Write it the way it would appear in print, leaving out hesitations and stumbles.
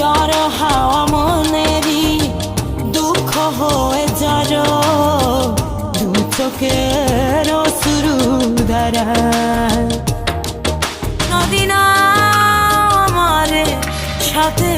ঝড় হাওয়া মনেরই দুঃখ হয়ে যার দু চোখের শুরু ধারা নদী না আমার সাথে